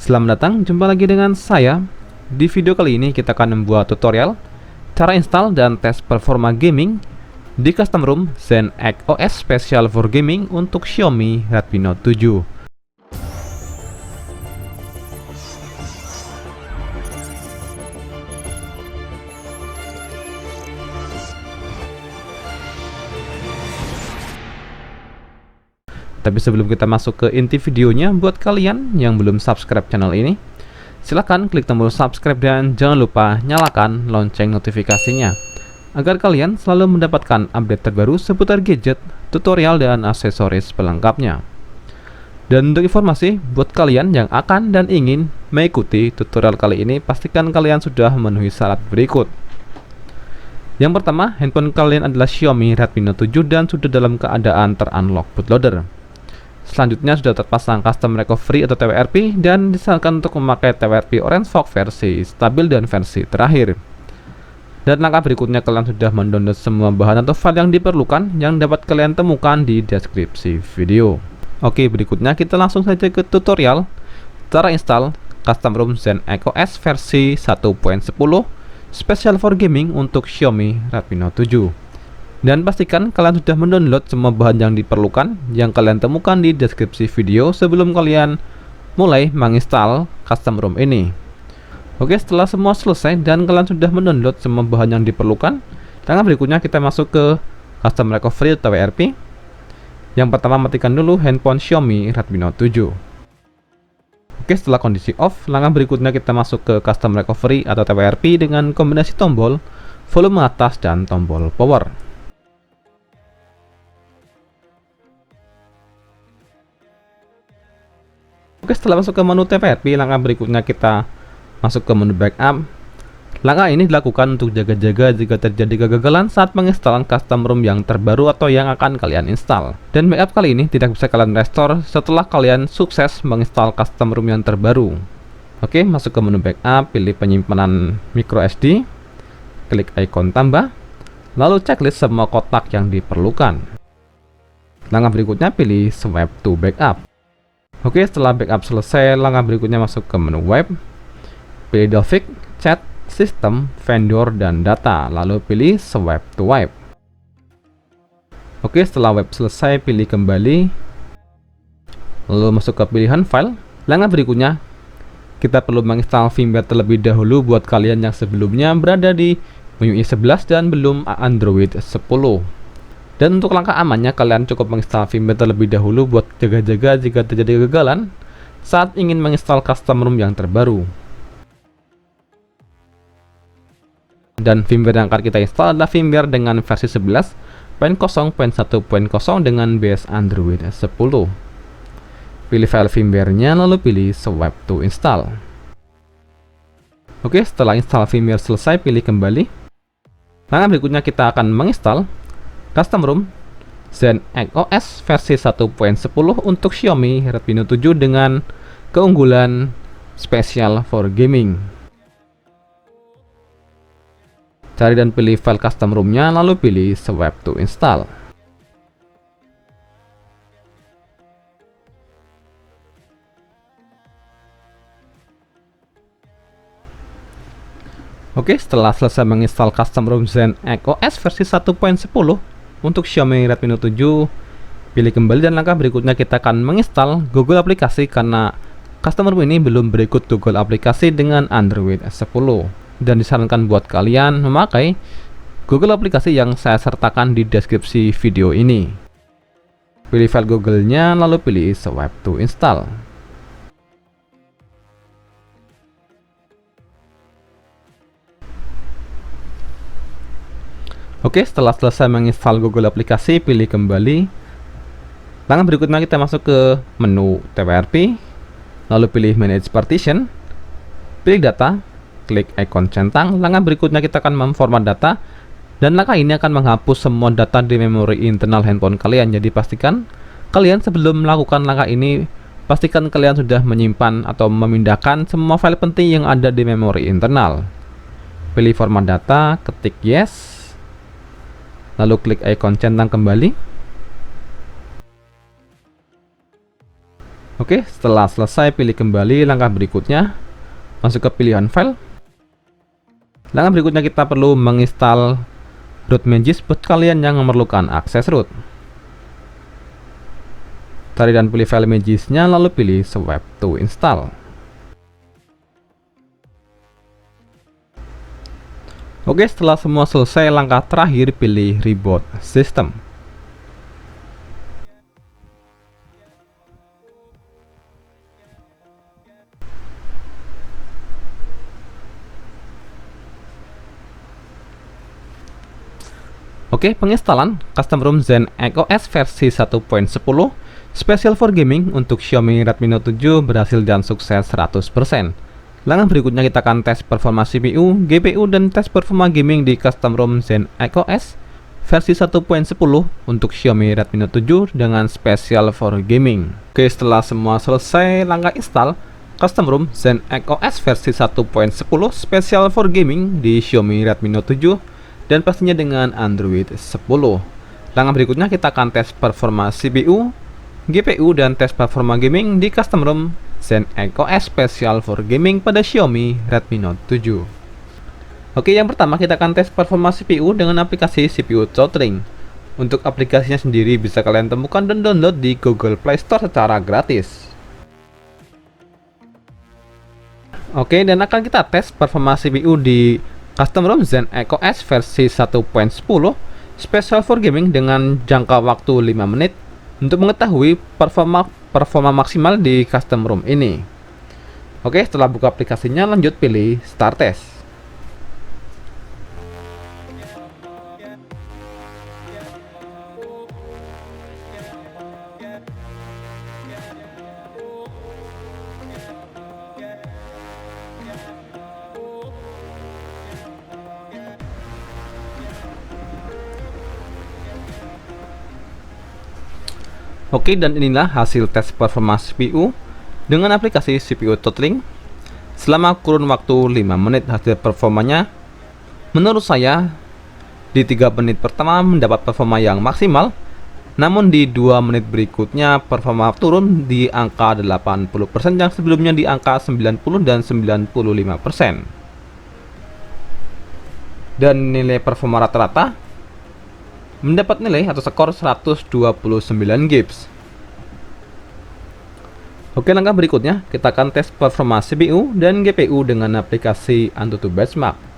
Selamat datang, jumpa lagi dengan saya. Di video kali ini kita akan membuat tutorial cara install dan tes performa gaming di custom ROM Zen X OS Special for Gaming untuk Xiaomi Redmi Note 7. Tapi sebelum kita masuk ke inti videonya, buat kalian yang belum subscribe channel ini, silahkan klik tombol subscribe dan jangan lupa nyalakan lonceng notifikasinya agar kalian selalu mendapatkan update terbaru seputar gadget, tutorial, dan aksesoris pelengkapnya. Dan untuk informasi, buat kalian yang akan dan ingin mengikuti tutorial kali ini, pastikan kalian sudah memenuhi syarat berikut. Yang pertama, handphone kalian adalah Xiaomi Redmi Note 7 dan sudah dalam keadaan ter-unlock bootloader. Selanjutnya sudah terpasang custom recovery atau TWRP dan disarankan untuk memakai TWRP Orange Fog versi stabil dan versi terakhir. Dan langkah berikutnya, kalian sudah mendownload semua bahan atau file yang diperlukan yang dapat kalian temukan di deskripsi video. Oke, berikutnya kita langsung saja ke tutorial cara install custom ROM Zen X OS versi 1.10 Special for Gaming untuk Xiaomi Redmi Note 7. Dan pastikan kalian sudah mendownload semua bahan yang diperlukan yang kalian temukan di deskripsi video sebelum kalian mulai menginstal custom ROM ini. Oke, setelah semua selesai dan kalian sudah mendownload semua bahan yang diperlukan, langkah berikutnya kita masuk ke custom recovery atau TWRP. Yang pertama, matikan dulu handphone Xiaomi Redmi Note 7. Oke, setelah kondisi off, langkah berikutnya kita masuk ke custom recovery atau TWRP dengan kombinasi tombol volume atas dan tombol power. Oke, setelah masuk ke menu TWRP, langkah berikutnya kita masuk ke menu backup. Langkah ini dilakukan untuk jaga-jaga jika terjadi kegagalan saat menginstal custom ROM yang terbaru atau yang akan kalian install. Dan backup kali ini tidak bisa kalian restore setelah kalian sukses menginstal custom ROM yang terbaru. Oke, masuk ke menu backup, pilih penyimpanan microSD, klik ikon tambah, lalu checklist semua kotak yang diperlukan. Langkah berikutnya pilih swipe to backup. Oke, setelah backup selesai, langkah berikutnya masuk ke menu web, pilih Delphic, Chat, System, Vendor, dan Data, lalu pilih Swipe to Wipe. Oke, setelah web selesai, pilih kembali, lalu masuk ke pilihan file. Langkah berikutnya, kita perlu menginstal firmware terlebih dahulu buat kalian yang sebelumnya berada di MIUI 11 dan belum Android 10. Dan untuk langkah amannya, kalian cukup menginstal firmware terlebih dahulu buat jaga-jaga jika terjadi kegagalan saat ingin menginstal custom ROM yang terbaru. Dan firmware yang akan kita install adalah firmware dengan versi 11.0.1.0 dengan base Android 10. Pilih file firmware-nya, lalu pilih swipe to install. Oke, setelah install firmware selesai, pilih kembali. Langkah berikutnya kita akan menginstal custom ROM Zen X OS versi 1.10 untuk Xiaomi Redmi Note 7 dengan keunggulan Special for Gaming. Cari dan pilih file custom ROM-nya, lalu pilih swipe to install. Oke, setelah selesai menginstal custom ROM Zen X OS versi 1.10 untuk Xiaomi Redmi Note 7, pilih kembali dan langkah berikutnya kita akan menginstal Google aplikasi karena custom ROM ini belum berikut Google aplikasi dengan Android 10. Dan disarankan buat kalian memakai Google aplikasi yang saya sertakan di deskripsi video ini. Pilih file Google-nya, lalu pilih swipe to install. Oke, setelah selesai menginstal Google aplikasi, pilih kembali. Langkah berikutnya kita masuk ke menu TWRP, lalu pilih Manage Partition, pilih Data, klik ikon centang. Langkah berikutnya kita akan memformat data, dan langkah ini akan menghapus semua data di memori internal handphone kalian. Jadi pastikan kalian sebelum melakukan langkah ini, pastikan kalian sudah menyimpan atau memindahkan semua file penting yang ada di memori internal. Pilih format data, ketik yes, lalu klik ikon centang kembali. Oke, setelah selesai pilih kembali. Langkah berikutnya masuk ke pilihan file. Langkah berikutnya kita perlu menginstal root Magisk buat kalian yang memerlukan akses root. Cari dan pilih file Magisknya, lalu pilih Swipe to install. Oke, setelah semua selesai, langkah terakhir pilih Reboot System. Oke, penginstalan Custom ROM Zen ECOS versi 1.10 Special for Gaming untuk Xiaomi Redmi Note 7 berhasil dan sukses 100%. Langkah berikutnya kita akan tes performa CPU, GPU, dan tes performa gaming di Custom ROM Zen ECOS versi 1.10 untuk Xiaomi Redmi Note 7 dengan Special for Gaming. Oke, setelah semua selesai, langkah install Custom ROM Zen ECOS versi 1.10 Special for Gaming di Xiaomi Redmi Note 7 dan pastinya dengan Android 10. Langkah berikutnya kita akan tes performa CPU, GPU, dan tes performa gaming di Custom ROM Zen ECOS Special for Gaming pada Xiaomi Redmi Note 7. Oke, yang pertama kita akan tes performa CPU dengan aplikasi CPU Throttling. Untuk aplikasinya sendiri bisa kalian temukan dan download di Google Play Store secara gratis. Oke, dan akan kita tes performa CPU di Custom ROM Zen ECOS versi 1.10 Special for Gaming dengan jangka waktu 5 menit untuk mengetahui performa maksimal di Custom ROM ini. Oke, setelah buka aplikasinya, lanjut pilih Start Test. Oke, dan inilah hasil tes performa CPU dengan aplikasi CPU Throttling selama kurun waktu 5 menit. Hasil performanya menurut saya di 3 menit pertama mendapat performa yang maksimal, namun di 2 menit berikutnya performa turun di angka 80% yang sebelumnya di angka 90 dan 95%. Dan nilai performa rata-rata mendapat nilai atau skor 129 Gibbs. Oke, langkah berikutnya kita akan tes performa CPU dan GPU dengan aplikasi AnTuTu Benchmark.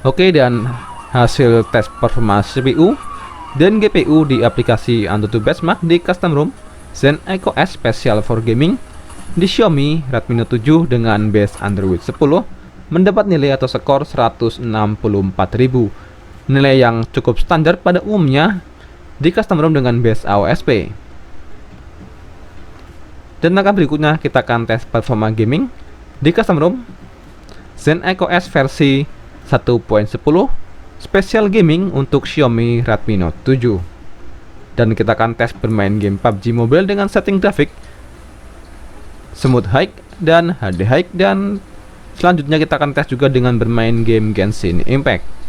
Oke, dan hasil tes performa CPU dan GPU di aplikasi AnTuTu Benchmark di Custom ROM Zen ECOS Special for Gaming di Xiaomi Redmi Note 7 dengan base Android 10 mendapat nilai atau skor 164.000, nilai yang cukup standar pada umumnya di Custom ROM dengan base AOSP. Dan langkah berikutnya kita akan tes performa gaming di Custom ROM Zen ECOS versi 1.10 Special Gaming untuk Xiaomi Redmi Note 7. Dan kita akan tes bermain game PUBG Mobile dengan setting grafik Smooth High dan HD High, dan selanjutnya kita akan tes juga dengan bermain game Genshin Impact.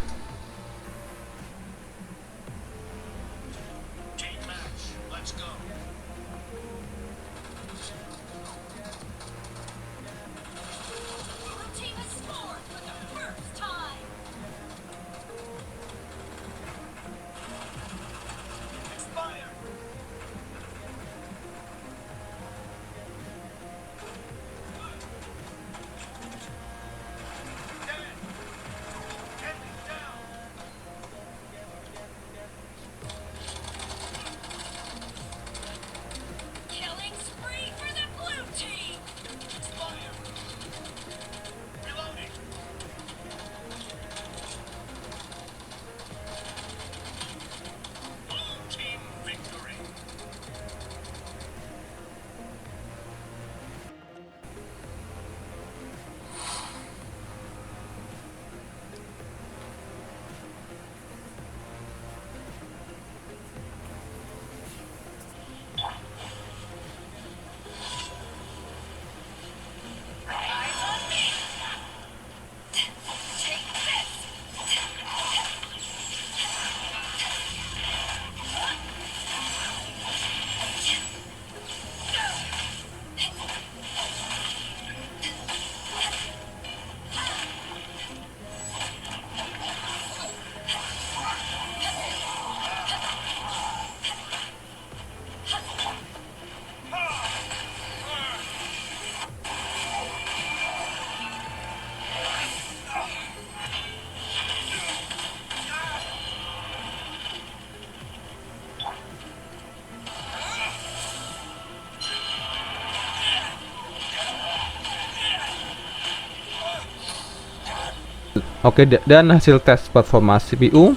Oke, dan hasil tes performa CPU,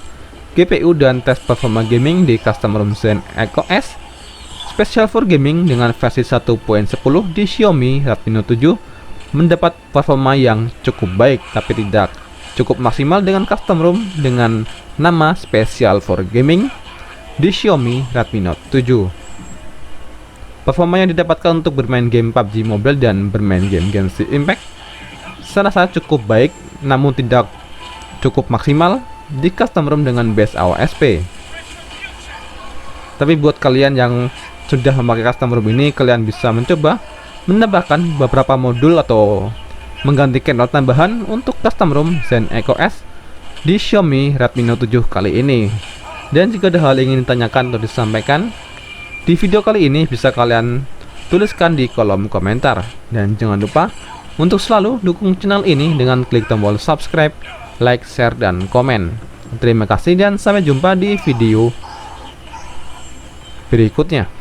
GPU dan tes performa gaming di custom ROM Zen Echo S Special for Gaming dengan versi 1.10 di Xiaomi Redmi Note 7 mendapat performa yang cukup baik tapi tidak cukup maksimal dengan custom ROM dengan nama Special for Gaming di Xiaomi Redmi Note 7. Performa yang didapatkan untuk bermain game PUBG Mobile dan bermain game Genshin Impact saya rasa cukup baik, namun tidak cukup maksimal di custom ROM dengan base AOSP. Tapi buat kalian yang sudah memakai custom ROM ini, kalian bisa mencoba menambahkan beberapa modul atau mengganti kernel tambahan untuk custom ROM Zen Echo S di Xiaomi Redmi Note 7 kali ini. Dan jika ada hal yang ingin ditanyakan atau disampaikan di video kali ini, bisa kalian tuliskan di kolom komentar. Dan jangan lupa untuk selalu dukung channel ini dengan klik tombol subscribe, like, share, dan komen. Terima kasih dan sampai jumpa di video berikutnya.